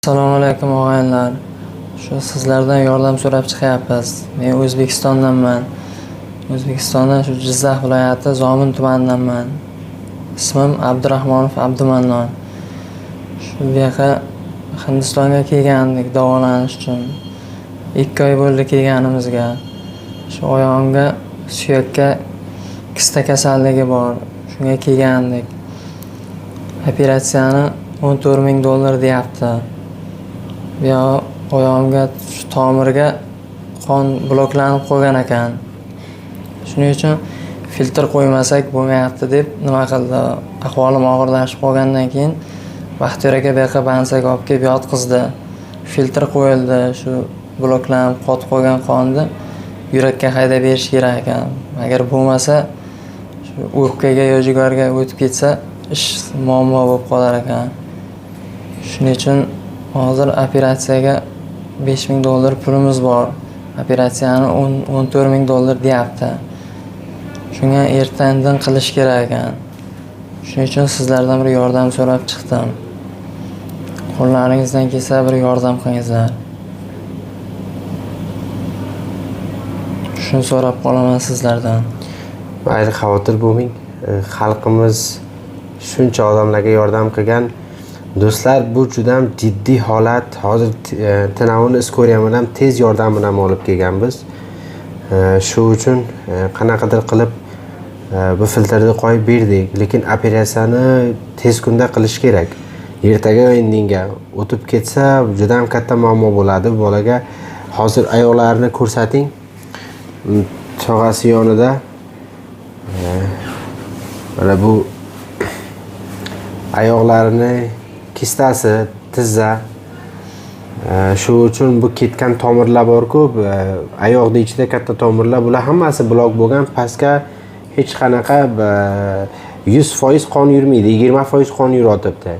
Assalomu alaykum og'aynilar. Sizlardan yordam so'rab chiqyapmiz. Men O'zbekistondanman. O'zbekistondan Jizzax viloyati Zomin tumanidanman. Ismim Abdurahmonov Abdumannon. Bu yoqqa Hindistonga kelgandik davolanish uchun. 2 oy bo'ldi kelganimizga. Oyog'imga suyakka kista kasalligi bor. Shunga kelgandik. Operatsiyani $14,000 deyapti. Ya oyog'imga tomirga qon bloklanib qolgan ekan. Shuning uchun filtr qo'ymasak bo'lmayapti deb nima qildi. Ahvolim og'irlashib qolgandan keyin Baxtiyor aka bu yoqqa bansaga olib kelib yotqizdi. Filtr qo'yildi. Shu bloklanib qotib qolgan qonni yurakka haydab berish kerak ekan. Agar bo'lmasa shu o'pkaga yo jigarga o'tib ketsa ish muammo bo'lib qolar ekan. Shuning uchun hozir operatsiyaga $5,000 pulimiz bor. Operatsiyani $14,000 deyapti. Shunga erta-indin qilish kerak ekan. Shuning uchun sizlardan bir yordam so'rab chiqdim. Qo'llaringizdan kelsa bir yordam qilingizlar. Shuni so'rab qolaman sizlardan. Mayli, xavotir bo'lmang. Xalqimiz shuncha odamlarga yordam qilgan. Do'stlar, bu juda ham jiddiy holat. Hozir tinavini is ko'ryapman ham tez yordam bilan olib kelganmiz. Shu uchun qanaqadir qilib bu filtrni qo'yib berdik, lekin operatsiyani tez kunda qilish kerak. Ertaga indinga o'tib ketsa juda ham katta muammo bo'ladi bolaga. Hozir oyoqlarini ko'rsating. Tog'asi yonida. Mana bu oyoqlarini kistasi, tizza. Shu uchun bu ketgan tomirlar bor-ku, oyoqning ichida katta tomirlar, bular hammasi blok bo'lgan. Pastga hech qanaqa 100% qon yurmaydi, 20% qon yurotibdi.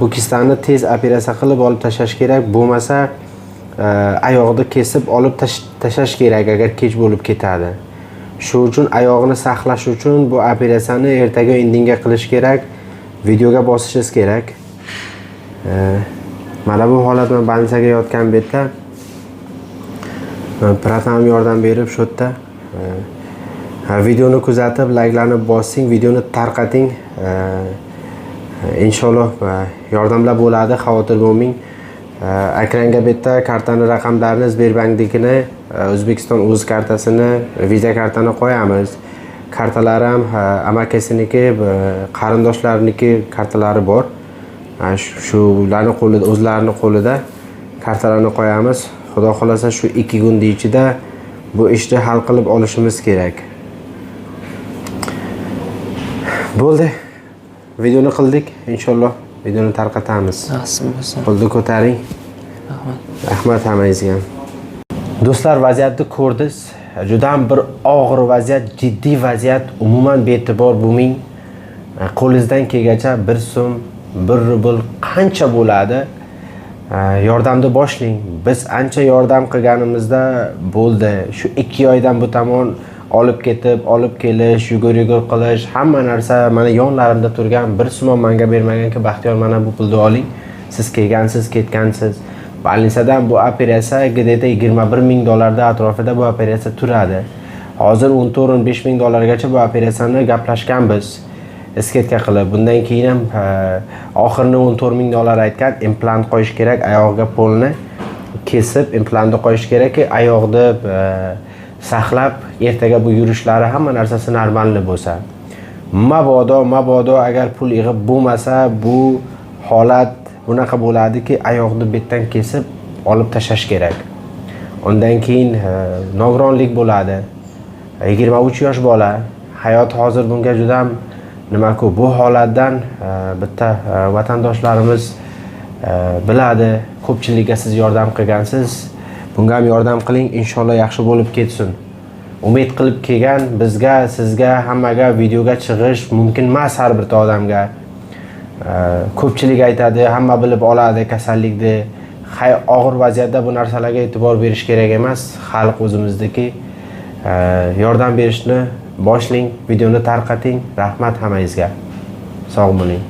Bu kistani tez operatsiya qilib olib tashlash kerak, bo'lmasa oyoqni kesib olib tashlash kerak agar kech bo'lib ketadi. Shu uchun oyoqni saqlash uchun bu operatsiyani ertaga indinga qilish kerak. Videoga bosishingiz kerak. Mana bu holat bilan bansaga yotgan betda pratam yordam berib shu yerda videoni kuzatib, layklarni bosing, videoni tarqating. Inshaalloh yordamlar bo'ladi, xavotir bo'lmang. Ekranga betda kartani raqamlarini, Sberbanknikini, O'zbekiston o'z kartasini, Visa kartani qo'yamiz. Kartalar ham amakasiniki, qarindoshlariniki kartalari bor. Shularning qo'lida, o'zlarining qo'lida kartalarni qo'yamiz. Xudo xolasa shu 2 kun ichida bu ishni hal qilib olishimiz kerak. Bo'ldi. Videoni qildik, inshaalloh videoni tarqatamiz. Qo'lni ko'taring. Rahmat hammangizga. Do'stlar, vaziyatni ko'rdingiz. Juda ham bir og'ir vaziyat, jiddiy vaziyat. Umuman be'tibor bo'lmang. Qo'lingizdan kelgancha 1 so'm, 1 rubl qancha bo'ladi? Yordamni boshlang. Biz ancha yordam qilganimizda bo'ldi. Shu 2 oydan bu tomon olib ketib, olib kelish, yugur-yugur qilish, hamma narsa mana yonlarimda turgan. 1 so'm menga bermaganki, Baxtiyor mana bu pulni oling. Siz kelgansiz, ketgansiz. Balinsadan bu operatsiya g'ideta $21,000 atrofida bu operatsiya turadi. Hozir $14,000-15,000gacha bu operatsiyani gaplashganmiz. Isketka qilib, bundan keyin ham oxirini $14,000 aytgan, implant qo'yish kerak, oyog'iga polni kesib implantni qo'yish kerakki, oyoqni saqlab, ertaga bu yurishlari hamma narsasi normal bo'lsa. Mabodo agar pul yig'ib bo'lmasa, bu holat bunaqa bo'ladiki, oyoqni betdan kesib olib tashlash kerak. Undan keyin nogironlik bo'ladi. 23 yosh bola, hayot hozir bunga juda ham nima-ku, bu holatdan bitta vatandoshlarimiz biladi. Ko'pchilikga siz yordam qilgansiz. Bunga ham yordam qiling, inshaalloh yaxshi bo'lib ketsin. Umid qilib kelgan bizga, sizga, hammaga videoga chiqish mumkin emas har bir odamga. Ko'pchilik aytadi, hamma bilib oladi kasallikni. Og'ir vaziyatda bu narsalarga e'tibor berish kerak emas. Xalq o'zimizniki. Yordam berishni boshlang, videoni tarqating. Rahmat hammangizga. Sog' bo'ling.